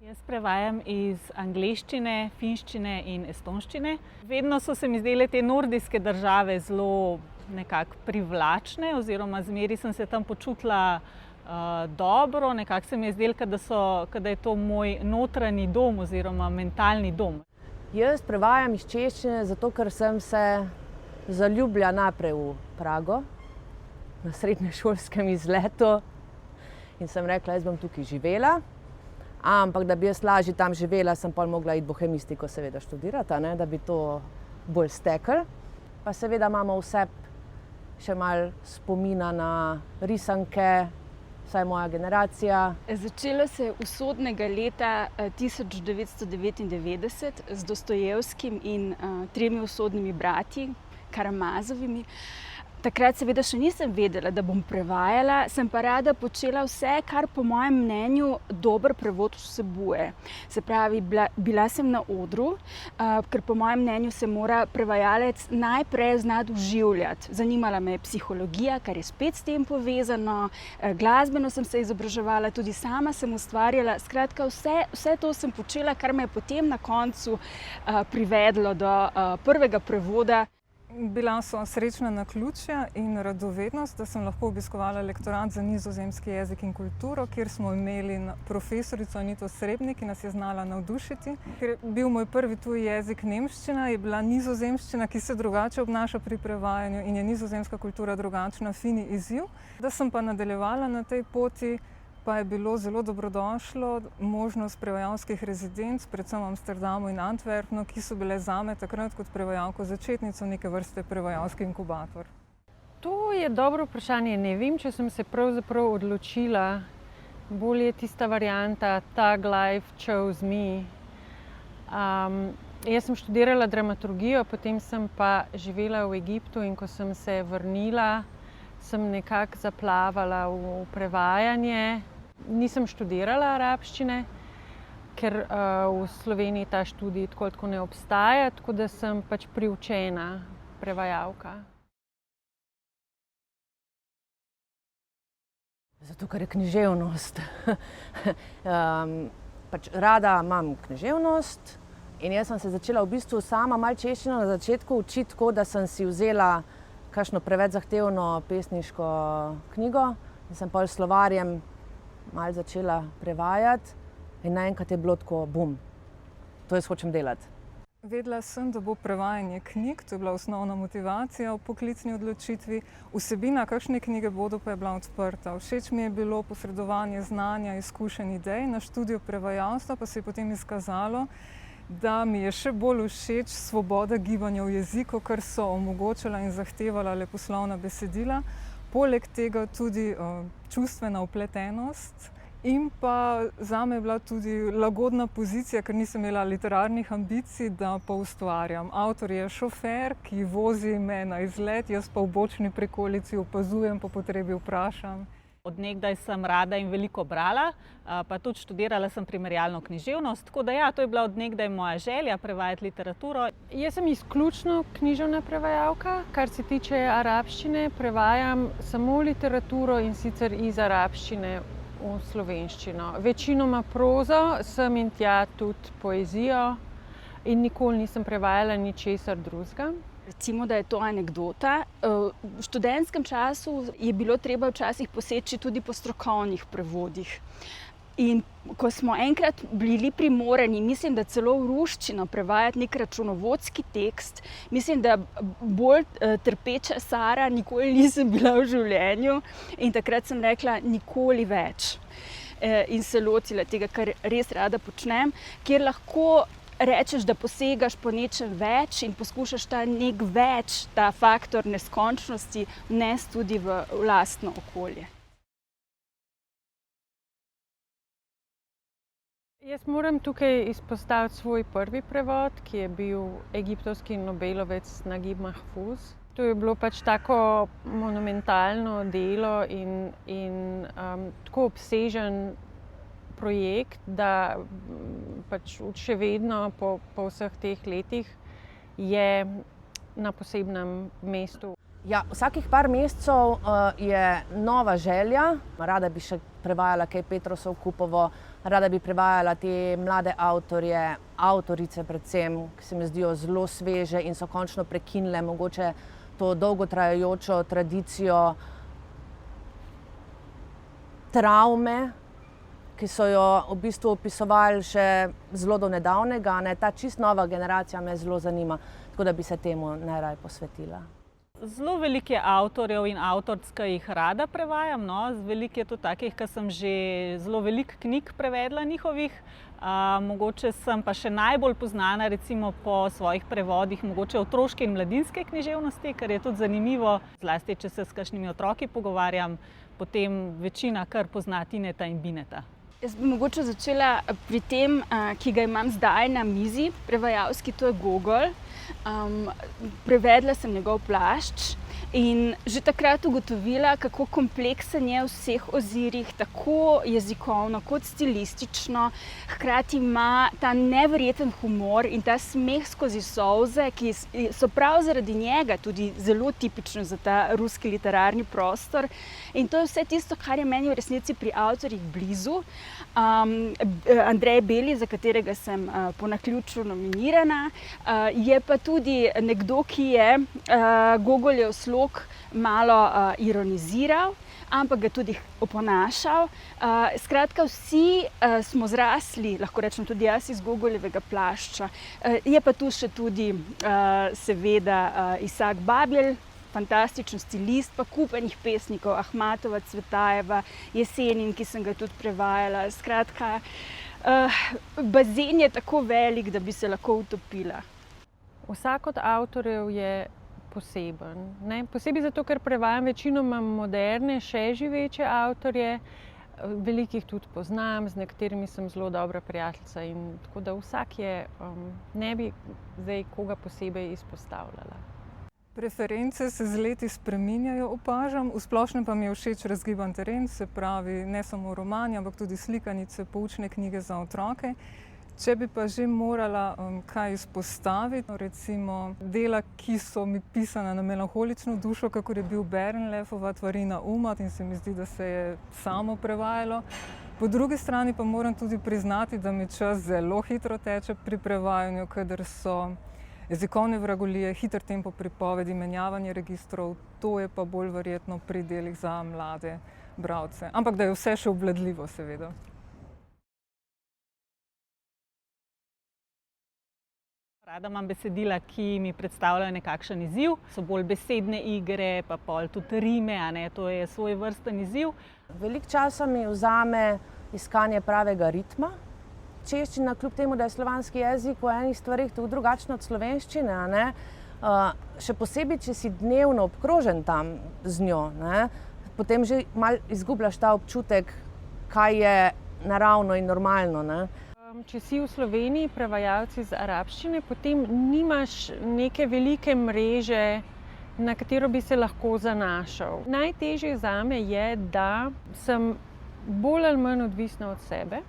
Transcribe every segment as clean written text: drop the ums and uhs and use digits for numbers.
Jaz prevajam iz angleščine, finščine in estonščine. Vedno so se mi zdele te nordijske države zelo nekako privlačne, oziroma zmeraj sem se tam počutila dobro. Nekako se mi je zdelo, da je to moj notranji dom oziroma mentalni dom. Jaz prevajam iz češčine zato, ker sem se zaljubila najprej v Prago na srednješolskem izletu in sem rekla, jaz bom tukaj živela. Ampak da bi jaz lažje tam živela, sem pol mogla iti bohemistiko seveda študirati, da bi to bolj steklo. Pa seveda imamo vse še malo spomina na risanke, vsaj moja generacija. Začelo se je usodnega leta 1999 z Dostojevskim in 3 usodnimi brati, Karamazovimi. Takrat seveda še nisem vedela, da bom prevajala, sem pa rada počela vse, kar po mojem mnenju dober prevod vsebuje. Se pravi, bila sem na odru, ker po mojem mnenju se mora prevajalec najprej znati vživljati. Zanimala me je psihologija, kar je spet s tem povezano, glasbeno sem se izobraževala, tudi sama sem ustvarjala. Skratka, vse to sem počela, kar me je potem na koncu privedlo do prvega prevoda. Bila so srečna naključja in radovednost, da sem lahko obiskovala lektorat za nizozemski jezik in kulturo, kjer smo imeli profesorico Anito Srebnik, ki nas je znala navdušiti. Ker je bil moj prvi tuji jezik nemščina, je bila nizozemščina, ki se drugače obnaša pri prevajanju in je nizozemska kultura drugačna, fini izziv. Da sem pa nadaljevala na tej poti, pa je bilo zelo dobrodošlo možnost prevajalskih rezidenc, predvsem v Amsterdamu in Antwerpnu, ki so bile zame takrat kot prevajalko začetnico neke vrste prevajalski inkubator. To je dobro vprašanje. Ne vem, če sem se pravzaprav odločila. Bolj je tista varianta Tug Life chose me. Jaz sem študirala dramaturgijo, potem sem pa živela v Egiptu in ko sem se vrnila, sem nekako zaplavala v prevajanje. Nisem študirala arabščine, ker v Sloveniji ta študij tako ne obstaja, tako da sem pač priučena prevajalka. Zato, ker je književnost. Rada imam književnost in jaz sem se začela v bistvu sama malo češčino na začetku učiti tako, da sem si vzela kakšno preveč zahtevno pesniško knjigo in sem pol slovarjem malo začela prevajati in naenkrat je bilo tako bum. To jaz hočem delati. Vedela sem, da bo prevajanje knjig, to je bila osnovna motivacija v poklicni odločitvi. Vsebina, kakšne knjige bodo, pa je bila odprta. Všeč mi je bilo posredovanje znanja, izkušenj, idej. Na študiju prevajalstva pa se je potem izkazalo, da mi je še bolj všeč svoboda gibanja v jeziku, kar so omogočala in zahtevala leposlovna besedila. Poleg tega tudi čustvena vpletenost in pa zame je bila tudi lagodna pozicija, ker nisem imela literarnih ambicij, da pa ustvarjam. Avtor je šofer, ki vozi me na izlet, jaz pa v bočni prikolici opazujem, po potrebi vprašam. Od nekdaj sem rada in veliko brala, pa tudi študirala sem primerjalno književnost, tako da ja, to je bila od nekdaj moja želja prevajati literaturo. Jaz sem izključno književna prevajalka, kar se tiče arabščine, prevajam samo literaturo in sicer iz arabščine v slovenščino. Večinoma prozo, sem in tja tudi poezijo in nikoli nisem prevajala ničesar drugega. Recimo, da je to anekdota. V študentskem času je bilo treba včasih poseči tudi po strokovnih prevodih. In ko smo enkrat bili primorani, mislim, da celo v ruščino prevajati nek računovodski tekst, mislim, da bolj trpeča Sara nikoli nisem bila v življenju in takrat sem rekla nikoli več. In se lotila tega, kar res rada počnem, kjer lahko rečeš, da posegaš po nečem več in poskušaš ta nek več, ta faktor neskončnosti vnesti tudi v lastno okolje. Jaz moram tukaj izpostaviti svoj prvi prevod, ki je bil egiptovski Nobelovec Nagib Mahfuz. To je bilo pač tako monumentalno delo in tako obsežen projekt, da pač še vedno po vseh teh letih je na posebnem mestu. Ja, vsakih par mesecev je nova želja. Rada bi še prevajala kaj Petrosov Kupovo, rada bi prevajala te mlade avtorje, avtorice predvsem, ki se mi zdijo zelo sveže in so končno prekinile mogoče to dolgotrajajočo tradicijo travme, ki so jo v bistvu opisovali še zelo do nedavnega. Ta čist nova generacija me zelo zanima, tako da bi se temu najraje posvetila. Zelo veliko je avtorjev in avtoric, ki jih rada prevajam. Veliko je tudi takih, ki sem že zelo veliko knjig prevedla njihovih. Mogoče sem pa še najbolj poznana recimo po svojih prevodih mogoče otroške in mladinske književnosti, kar je tudi zanimivo, zlasti če se s kakšnimi otroki pogovarjam, potem večina kar pozna Tineta in Bineta. Jaz bi mogoče začela pri tem, ki ga imam zdaj na mizi, prevajalski, to je Gogol. Prevedla sem njegov Plašč in že takrat ugotovila, kako kompleksen je v vseh ozirih, tako jezikovno kot stilistično. Hkrati ima ta neverjeten humor in ta smeh skozi solze, ki so prav zaradi njega tudi zelo tipični za ta ruski literarni prostor. In to je vse tisto, kar je meni v resnici pri avtorjih blizu. Andrej Beli, za katerega sem po naključju nominirana, je pa tudi nekdo, ki je Gogoljev slog malo ironiziral, ampak ga tudi oponašal. Skratka, vsi smo zrasli, lahko rečem tudi jaz, iz Gogoljevega Plašča. Je pa tu še tudi seveda Isak Babjelj, fantastičen stilist, pa kup enih pesnikov, Ahmatova, Cvetajeva, Jesenin, ki sem ga tudi prevajala. Skratka, bazen je tako velik, da bi se lahko utopila. Vsak od avtorjev je poseben. Posebej zato, ker prevajam večinoma moderne, še živeče avtorje. Veliko jih tudi poznam, z nekaterimi sem zelo dobra prijateljica in tako da vsak je, ne bi zdaj koga posebej izpostavljala. Preference se z leti spreminjajo, opažam. V splošnem pa mi je všeč razgiban teren, se pravi ne samo romani, ampak tudi slikanice, poučne knjige za otroke. Če bi pa že morala kaj izpostaviti, recimo dela, ki so mi pisana na melanholično dušo, kakor je bil Berenlefova Tvarina Umad, in se mi zdi, da se je samo prevajalo. Po drugi strani pa moram tudi priznati, da mi čas zelo hitro teče pri prevajanju, kadar so jezikovne vragolije, hiter tempo pripovedi, menjavanje registrov, to je pa bolj verjetno pri delih za mlade bralce. Ampak da je vse še obvladljivo, seveda. Rada imam besedila, ki mi predstavljajo nekakšen izziv, so bolj besedne igre, pa pol tudi rime, to je svoj vrsten izziv. Veliko časa mi vzame iskanje pravega ritma. Češčina, kljub temu, da je slovanski jezik v enih stvarih tako drugačno od slovenščine, še posebej, če si dnevno obkrožen tam z njo, potem že malo izgubljaš ta občutek, kaj je naravno in normalno. Če si v Sloveniji prevajalci z arabščine, potem nimaš neke velike mreže, na katero bi se lahko zanašal. Najtežje zame je, da sem bolj ali manj odvisna od sebe,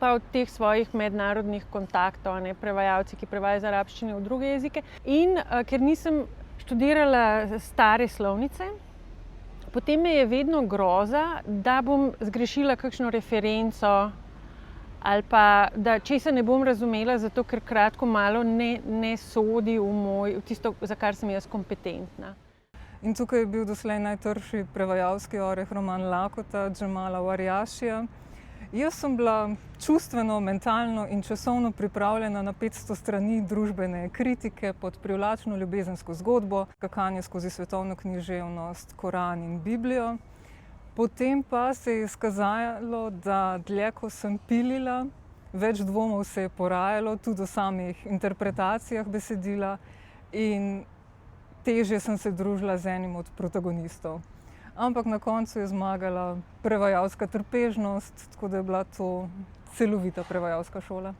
pa od teh svojih mednarodnih kontaktov, prevajalci, ki prevajajo z arabščine v druge jezike. In ker nisem študirala stare slovnice, potem me je vedno groza, da bom zgrešila kakšno referenco ali pa da česa ne bom razumela, zato ker kratko malo ne sodi v tisto, za kar sem jaz kompetentna. In tukaj je bil doslej najtrši prevajalski oreh roman Lakota Džemala Warjashija. Jaz sem bila čustveno, mentalno in časovno pripravljena na 500 strani družbene kritike pod privlačno ljubezensko zgodbo, skakanje skozi svetovno književnost, Koran in Biblijo. Potem pa se je izkazalo, da dlje, ko sem pilila, več dvomov se je porajalo, tudi o samih interpretacijah besedila in težje sem se družila z enim od protagonistov. Ampak na koncu je zmagala prevajalska trpežnost, tako da je bila to celovita prevajalska šola.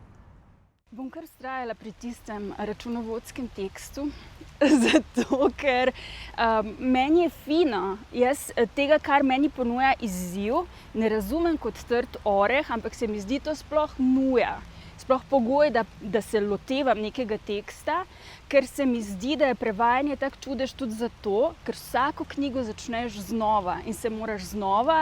Bom kar vztrajala pri tistem računovodskem tekstu, zato ker meni je fino. Jaz tega, kar meni ponuja izziv, ne razumem kot trd oreh, ampak se mi zdi to sploh nuja. sploh pogoj, da se lotevam nekega teksta, ker se mi zdi, da je prevajanje tak čudež tudi zato, ker vsako knjigo začneš znova in se moraš znova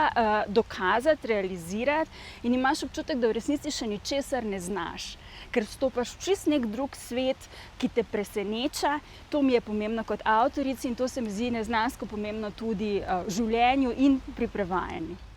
dokazati, realizirati in imaš občutek, da v resnici še ničesar ne znaš. Ker vstopaš v čist nek drug svet, ki te preseneča. To mi je pomembno kot avtorici in to se mi zdi neznansko pomembno tudi v življenju in pri prevajanju.